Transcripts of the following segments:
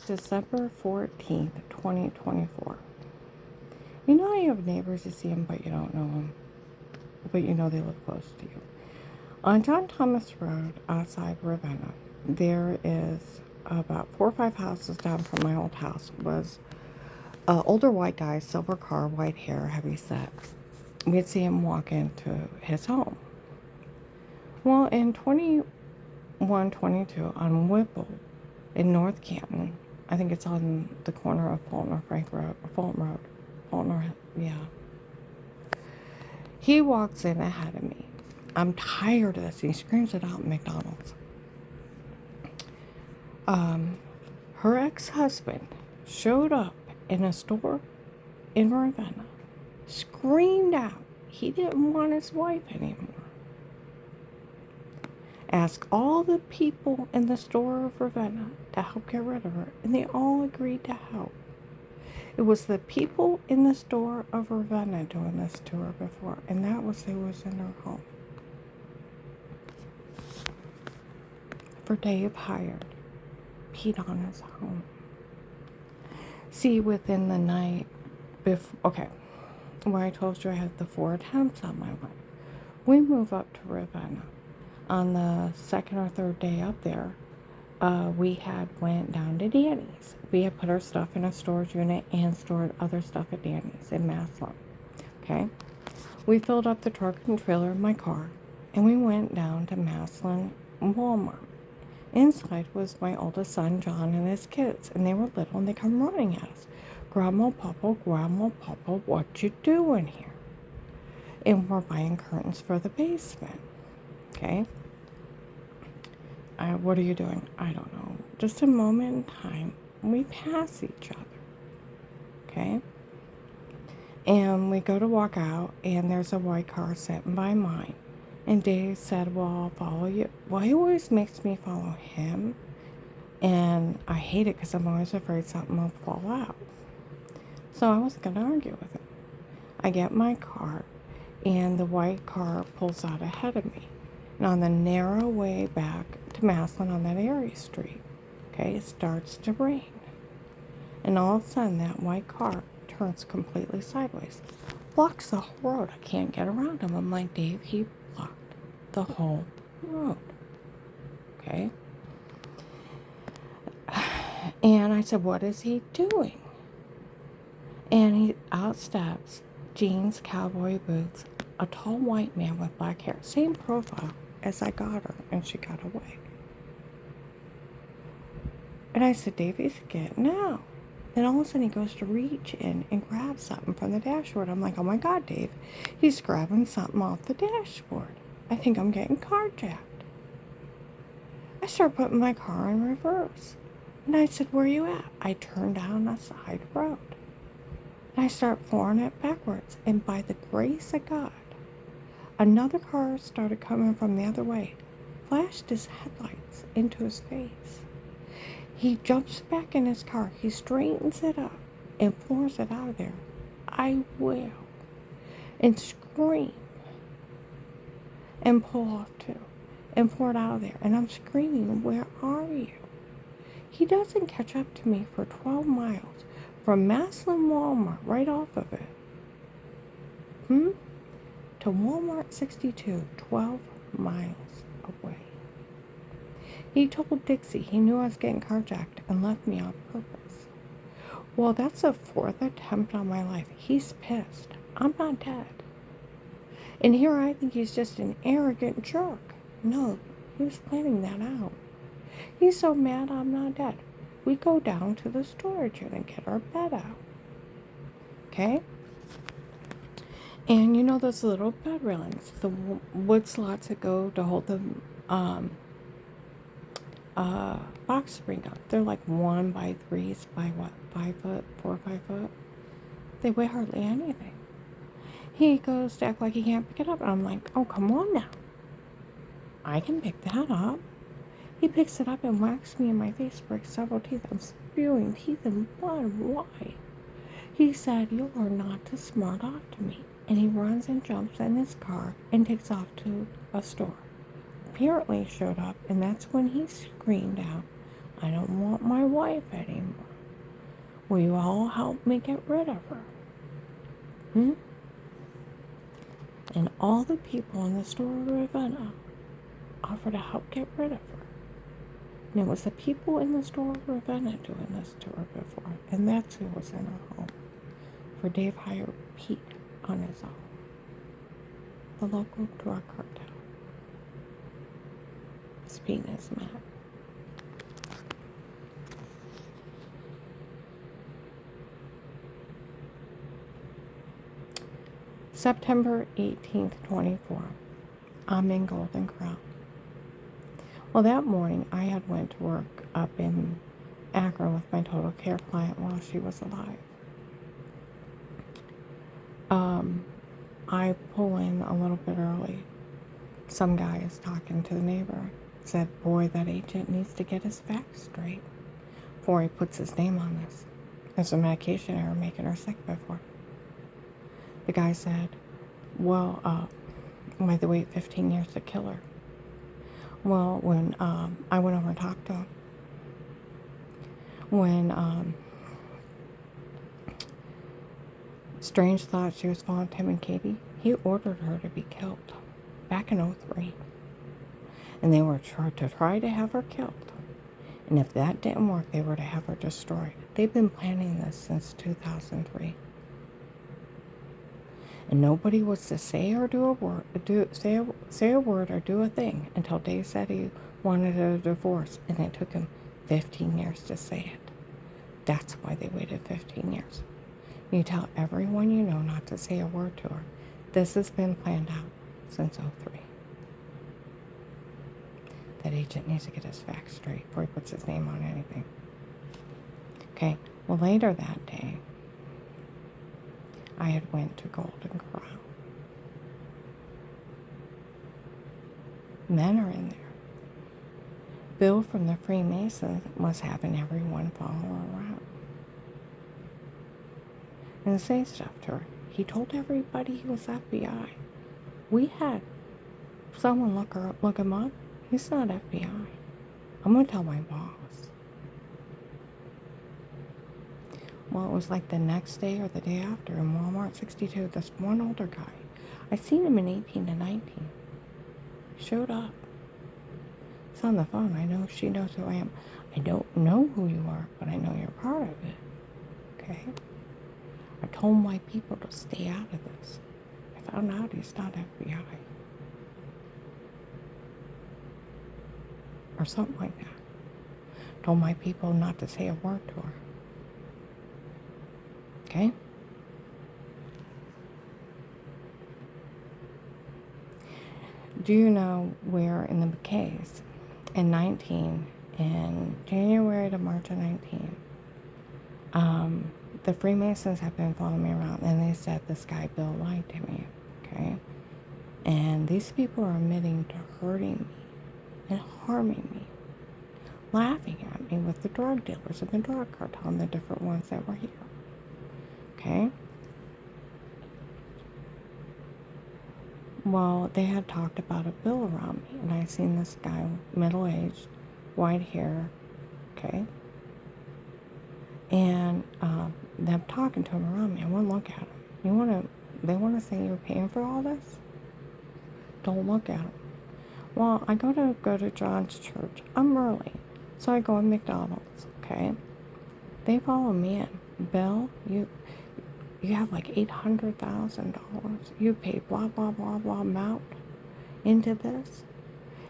December 14th, 2024. You know how you have neighbors, you see them, but you don't know them, but you know they live close to you. On John Thomas Road outside Ravenna, there is about 4 or 5 houses down from my old house, was an older white guy, silver car, white hair, heavy set. We'd see him walk into his home. Well, in 2122 on Whipple in North Canton, I think it's on the corner of Fulton or Frank Road, or Fulton Road. Fulton or, yeah. He walks in ahead of me. I'm tired of this. He screams it out at McDonald's. Her ex-husband showed up in a store in Ravenna, screamed out he didn't want his wife anymore. Asked all the people in the store of Ravenna to help get rid of her, and they all agreed to help. It was the people in the store of Ravenna doing this to her before, and that was who was in her home. For Dave hired Pete on his home. See, within the night before, okay, where I told you I had the 4 attempts on my life, we move up to Ravenna. On the 2nd or 3rd day up there, we had went down to Danny's. We had put our stuff in a storage unit and stored other stuff at Danny's in Maslin. Okay? We filled up the truck and trailer in my car, and we went down to Maslin Walmart. Inside was my oldest son, John, and his kids, and they were little, and they come running at us. Grandma, Papa, what you doing here? And we're buying curtains for the basement. Okay? What are you doing? I don't know. Just a moment in time, we pass each other. Okay? And we go to walk out, and there's a white car sitting by mine. And Dave said, well, I'll follow you. Well, he always makes me follow him. And I hate it because I'm always afraid something will fall out. So I wasn't going to argue with him. I get my car, and the white car pulls out ahead of me. And on the narrow way back to Maslin on that area street, okay, it starts to rain. And all of a sudden, that white car turns completely sideways. Blocks the whole road. I can't get around him. I'm like, Dave, he blocked the whole road. Okay? And I said, what is he doing? And he outsteps jeans, cowboy boots, a tall white man with black hair. Same profile as I got her, and she got away. And I said, Dave, he's getting out. Then all of a sudden he goes to reach in and grab something from the dashboard. I'm like, oh my God, Dave, he's grabbing something off the dashboard. I think I'm getting carjacked. I start putting my car in reverse. And I said, where are you at? I turned down a side road. And I start flooring it backwards. And by the grace of God, another car started coming from the other way, flashed his headlights into his face. He jumps back in his car, he straightens it up, and floors it out of there. I will. And scream. And pull off too. And floor it out of there. And I'm screaming, where are you? He doesn't catch up to me for 12 miles from Maslin Walmart, right off of it. To Walmart 62, 12 miles away. He told Dixie he knew I was getting carjacked and left me on purpose. Well, that's the 4th attempt on my life. He's pissed. I'm not dead. And here I think he's just an arrogant jerk. No, he was planning that out. He's so mad I'm not dead. We go down to the storage unit and get our bed out. Okay? And you know those little bed railings, the wood slots that go to hold the box spring up. They're like 1x3s by what, 5 foot, 4 or 5 foot? They weigh hardly anything. He goes to act like he can't pick it up. And I'm like, oh, come on now. I can pick that up. He picks it up and whacks me in my face, breaks several teeth. I'm spewing teeth and blood. Why? He said, you are not to smart off to me. And he runs and jumps in his car and takes off to a store. Apparently showed up, and that's when he screamed out, I don't want my wife anymore. Will you all help me get rid of her? Hmm? And all the people in the store of Ravenna offered to help get rid of her. And it was the people in the store of Ravenna doing this to her before. And that's who was in her home. For Dave hired Pete on his own. The local drug cartel. Pete is mad. September 18th, 24. I'm in Golden Corral. Well, that morning I had went to work up in Akron with my total care client while she was alive. I pull in a little bit early. Some guy is talking to the neighbor. Said, boy, that agent needs to get his facts straight before he puts his name on this. There's a medication error making her sick before. The guy said, well, we had to wait 15 years to kill her. Well, when I went over and talked to him, when Strange thought she was following Tim and Katie, he ordered her to be killed back in '03. And they were to try to have her killed. And if that didn't work, they were to have her destroyed. They've been planning this since 2003. And nobody was to say or do a word, say a word or do a thing until Dave said he wanted a divorce, and it took him 15 years to say it. That's why they waited 15 years. You tell everyone you know not to say a word to her. This has been planned out since '03. That agent needs to get his facts straight before he puts his name on anything. Okay, well, later that day, I had went to Golden Corral. Men are in there. Bill from the Freemasons was having everyone follow her around and say stuff to her. He told everybody he was FBI. We had someone look him up. He's not FBI. I'm going to tell my boss. Well, it was like the next day or the day after in Walmart 62, this one older guy. I seen him in 18 to 19. Showed up. It's on the phone. I know she knows who I am. I don't know who you are, but I know you're part of it. Okay? I told my people to stay out of this. I found out he's not FBI. Or something like that. Told my people not to say a word to her. Okay? Do you know where in the case, in January to March of 19, the Freemasons have been following me around, and they said this guy Bill lied to me, okay? And these people are admitting to hurting me and harming me, laughing at me with the drug dealers and the drug cartel and the different ones that were here, okay? Well, they had talked about a bill around me, and I seen this guy, middle-aged, white hair, okay? And them talking to him around me. I wouldn't look at him. They want to say you're paying for all this? Don't look at him. Well, I go to John's church. I'm early, so I go to McDonald's, okay? They follow me in. Bill, you have like $800,000. You paid blah, blah, blah, blah amount into this.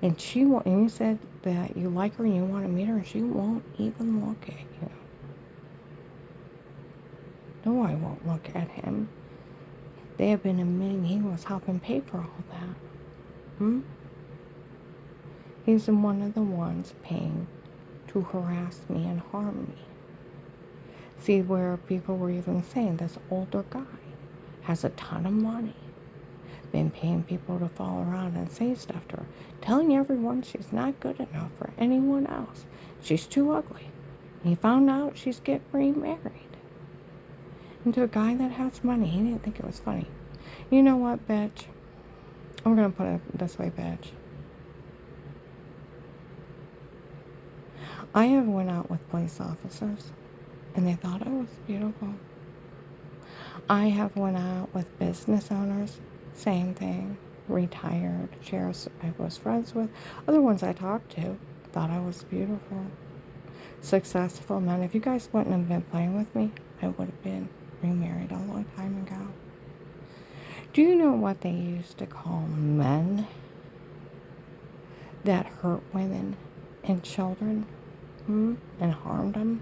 And you said that you like her and you want to meet her, and she won't even look at you. No, I won't look at him. They have been admitting he was helping pay for all that. He's one of the ones paying to harass me and harm me. See, where people were even saying this older guy has a ton of money, been paying people to follow around and say stuff to her, telling everyone she's not good enough for anyone else. She's too ugly. He found out she's getting remarried. And to a guy that has money, he didn't think it was funny. You know what, bitch? I'm going to put it this way, bitch. I have went out with police officers, and they thought I was beautiful. I have went out with business owners, same thing. Retired sheriffs I was friends with, other ones I talked to, thought I was beautiful. Successful men. If you guys wouldn't have been playing with me, I would have been remarried a long time ago. Do you know what they used to call men that hurt women and children and harmed them?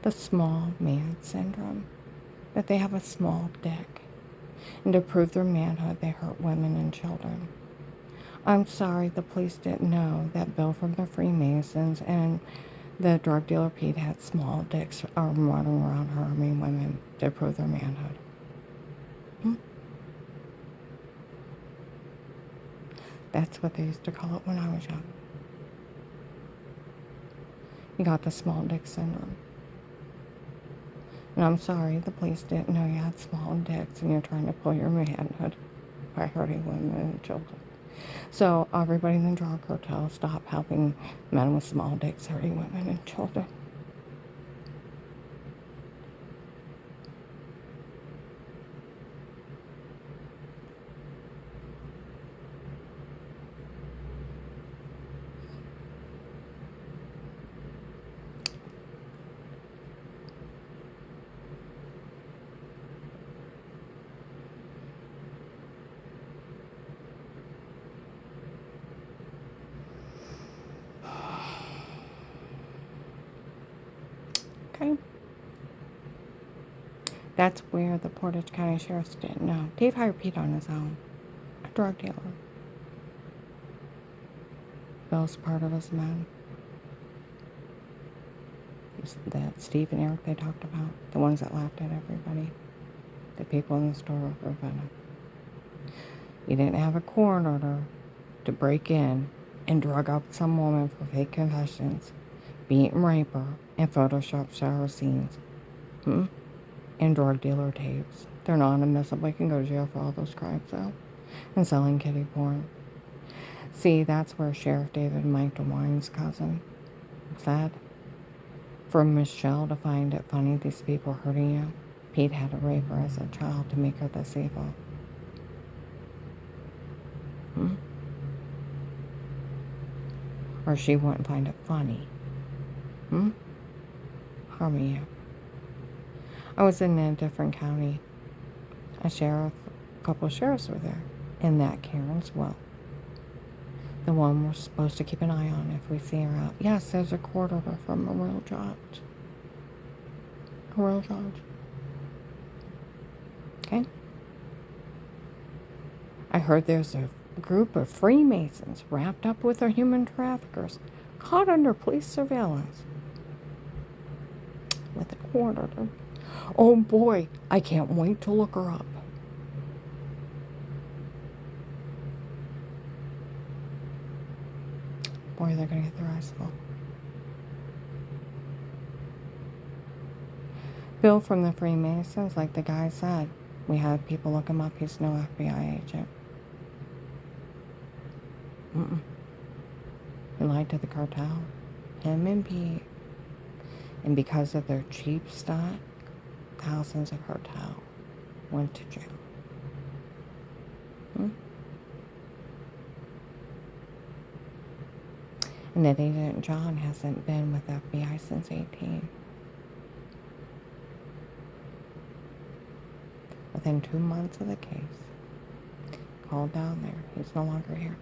The small man syndrome. That they have a small dick. And to prove their manhood, they hurt women and children. I'm sorry the police didn't know that Bill from the Freemasons and the drug dealer Pete had small dicks running around harming women to prove their manhood. That's what they used to call it when I was young. You got the small dick syndrome. And I'm sorry the police didn't know you had small dicks and you're trying to pull your manhood by hurting women and children. So everybody in the drug cartel, stop helping men with small dicks hurting women and children. Okay? That's where the Portage County Sheriff's didn't know. Dave hired Pete on his own. A drug dealer. Bill's part of his men. That Steve and Eric they talked about. The ones that laughed at everybody. The people in the store were venom. You didn't have a court order to break in and drug up some woman for fake confessions, beat and rape her, and Photoshop shower scenes. And drug dealer tapes. They're not admissible. You can go to jail for all those crimes, though. And selling kitty porn. See, that's where Sheriff David Mike DeWine's cousin said, for Michelle to find it funny these people hurting you, Pete had to rape her as a child to make her this evil. Or she wouldn't find it funny. Harming you. I was in a different county. A couple of sheriffs were there. And that Karen's well. The one we're supposed to keep an eye on if we see her out. Yes, there's a court order from a real judge. A real judge. Okay? I heard there's a group of Freemasons wrapped up with our human traffickers, caught under police surveillance. With a court order. Oh boy, I can't wait to look her up. Boy, they're going to get their eyes full. Bill from the Freemasons, like the guy said, we had people look him up. He's no FBI agent. He lied to the cartel. Him and Pete. And because of their cheap stock, thousands of cartel went to jail. And that Agent John hasn't been with FBI since 18. Within 2 months of the case, called down there. He's no longer here.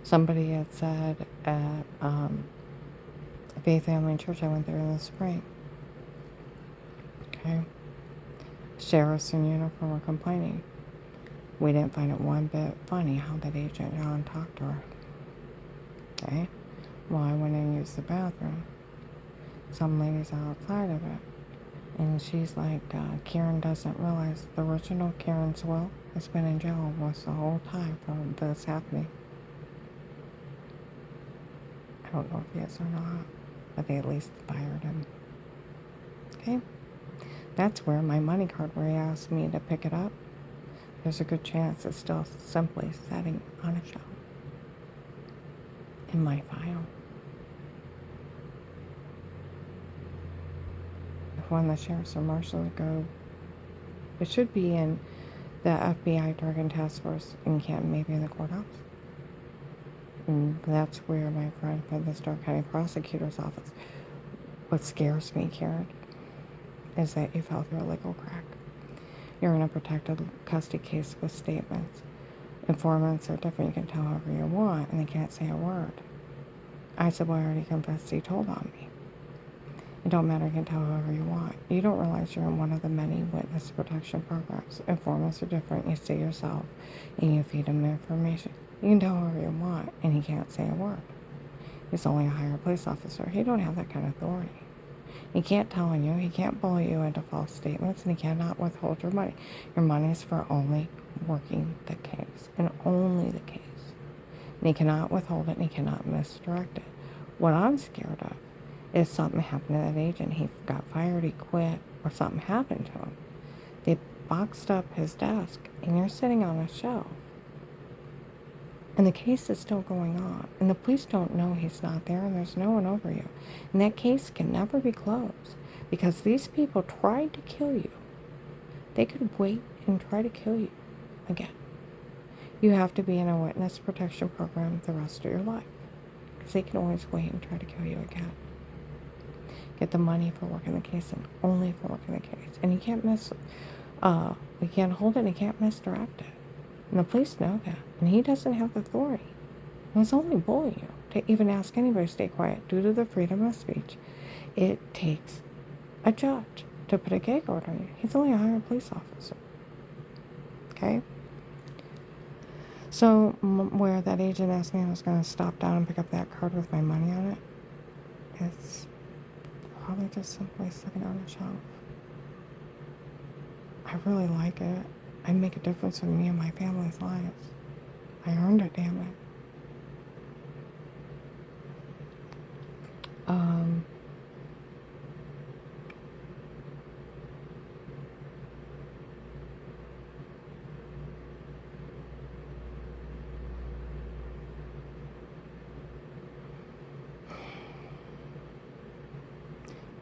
Somebody had said at Faith Family Church, I went there in the spring. Okay. Sheriffs in uniform were complaining. We didn't find it one bit funny how that Agent John talked to her. Okay? Well, I went in and used the bathroom. Some lady's outside of it. And she's like, Karen doesn't realize the original Karen's will has been in jail almost the whole time from this happening. I don't know if he is or not, but they at least fired him. Okay? That's where my money card, where he asked me to pick it up, there's a good chance it's still simply sitting on a shelf in my file. If when the sheriffs or marshals go, it should be in the FBI Drug and Task Force in Canton, maybe in the courthouse. And that's where my friend from the Stark County Prosecutor's Office, what scares me, Karen, is that you fell through a legal crack. You're in a protected custody case with statements. Informants are different. You can tell however you want, and they can't say a word. I said, well, I already confessed. He told on me. It don't matter. You can tell however you want. You don't realize you're in one of the many witness protection programs. Informants are different. You stay yourself, and you feed him information. You can tell however you want, and he can't say a word. He's only a higher police officer. He don't have that kind of authority. He can't tell on you. He can't bully you into false statements, and he cannot withhold your money. Your money is for only working the case, and only the case. And he cannot withhold it, and he cannot misdirect it. What I'm scared of is something happened to that agent. He got fired, he quit, or something happened to him. They boxed up his desk, and you're sitting on a shelf. And the case is still going on. And the police don't know he's not there, and there's no one over you. And that case can never be closed because these people tried to kill you. They could wait and try to kill you again. You have to be in a witness protection program the rest of your life because they can always wait and try to kill you again. Get the money for working the case and only for working the case. And you can't we can't hold it and you can't misdirect it. And the police know that. And he doesn't have the authority. And he's only bullying you to even ask anybody to stay quiet due to the freedom of speech. It takes a judge to put a gag order on you. He's only a higher police officer. Okay? So where that agent asked me I was going to stop down and pick up that card with my money on it, it's probably just simply sitting on a shelf. I really like it. I make a difference in me and my family's lives. I earned it, damn it.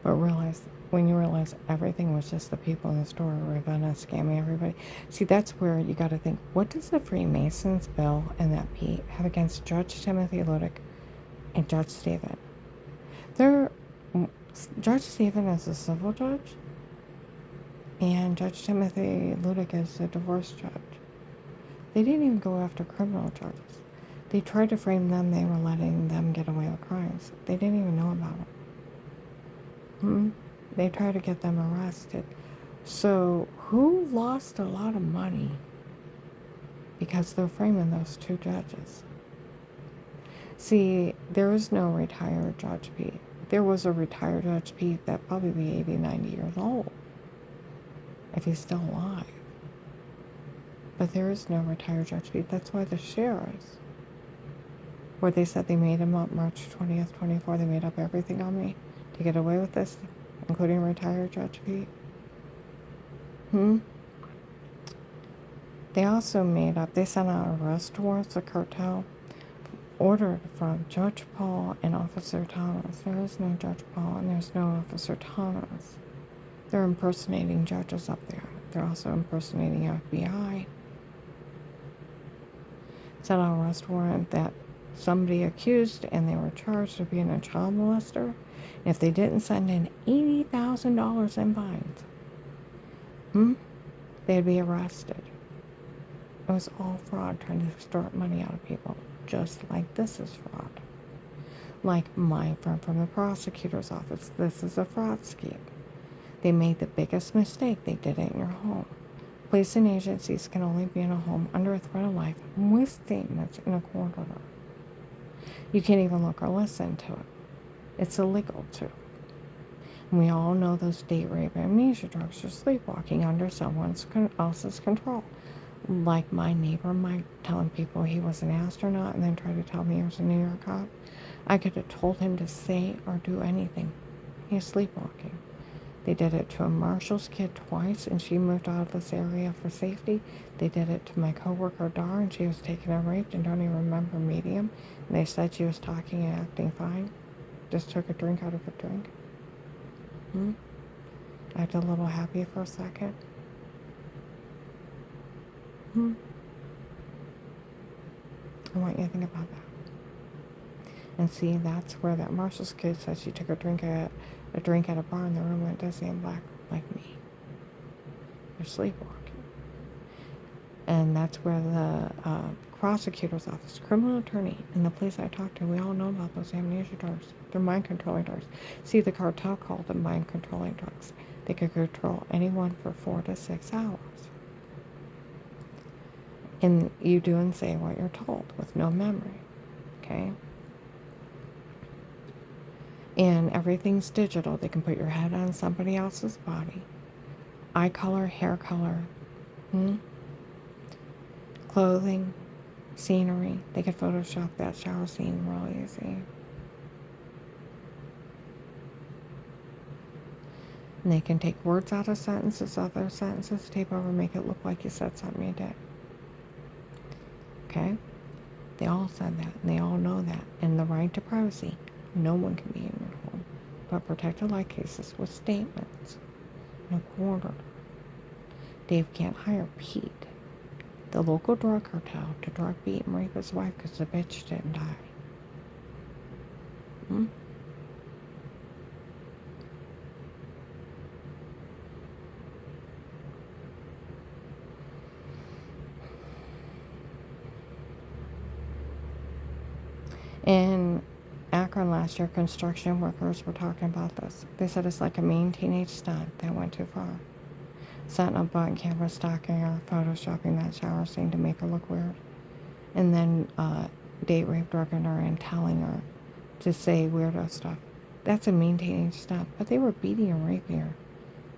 But when you realize everything was just the people in the store Ravenna scamming everybody. See, that's where you got to think, what does the Freemasons bill and that Pete have against Judge Timothy Ludick and Judge Stephen? Judge Stephen is a civil judge, and Judge Timothy Ludick is a divorce judge. They didn't even go after criminal charges. They tried to frame them. They were letting them get away with crimes. They didn't even know about it. They tried to get them arrested. So who lost a lot of money because they're framing those two judges? See, there is no retired Judge Pete. There was a retired Judge Pete that'd probably be 80, 90 years old if he's still alive. But there is no retired Judge Pete. That's why the sheriffs, where they said they made him up March 20th, 24, they made up everything on me to get away with this, including retired Judge Pete. They also they sent out arrest warrants, a cartel, ordered from Judge Paul and Officer Thomas. There is no Judge Paul and there's no Officer Thomas. They're impersonating judges up there. They're also impersonating FBI. Sent out an arrest warrant that somebody accused and they were charged of being a child molester. And if they didn't send in $80,000 in fines, they'd be arrested. It was all fraud, trying to extort money out of people, just like this is fraud. Like my friend from the prosecutor's office, this is a fraud scheme. They made the biggest mistake. They did it in your home. Police and agencies can only be in a home under a threat of life with statements in a court order. You can't even look or listen to it. It's illegal too. And we all know those date rape and amnesia drugs are sleepwalking under someone else's control. Like my neighbor Mike telling people he was an astronaut and then tried to tell me he was a New York cop. I could have told him to say or do anything. He's sleepwalking. They did it to a Marshall's kid twice, and she moved out of this area for safety. They did it to my coworker Dar, and she was taken and raped and don't even remember meeting him. And they said she was talking and acting fine. Just took a drink out of a drink. Acted a little happy for a second. I want you to think about that. And see, that's where that Marshall's kid said she took a drink at a bar and the room went dizzy and black like me. You're sleepwalking. And that's where the prosecutor's office, criminal attorney, and the police I talked to, we all know about those amnesia drugs. They're mind-controlling drugs. See, the cartel called them mind-controlling drugs. They could control anyone for 4 to 6 hours. And you do and say what you're told with no memory, okay? And everything's digital. They can put your head on somebody else's body. Eye color, hair color, clothing, scenery. They could Photoshop that shower scene real easy. And they can take words out of sentences, other sentences, tape over, make it look like you said something you did. Okay? They all said that, and they all know that. And the right to privacy. No one can be in your home, but protected like cases with statements. No quarter. Dave can't hire Pete, the local drug cartel, to drug beat and rape his wife because the bitch didn't die. In Akron last year, construction workers were talking about this. They said it's like a mean teenage stunt that went too far. Setting up button camera stalking her, photoshopping that shower scene to make her look weird. And then date rape drugging her and telling her to say weirdo stuff. That's a mean teenage stunt. But they were beating and raping her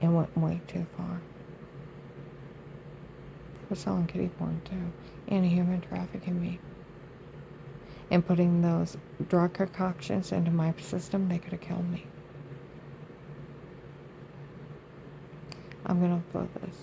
and went way too far. They were selling kitty porn too. And human trafficking me. And putting those drug concoctions into my system, they could have killed me. I'm going to upload this.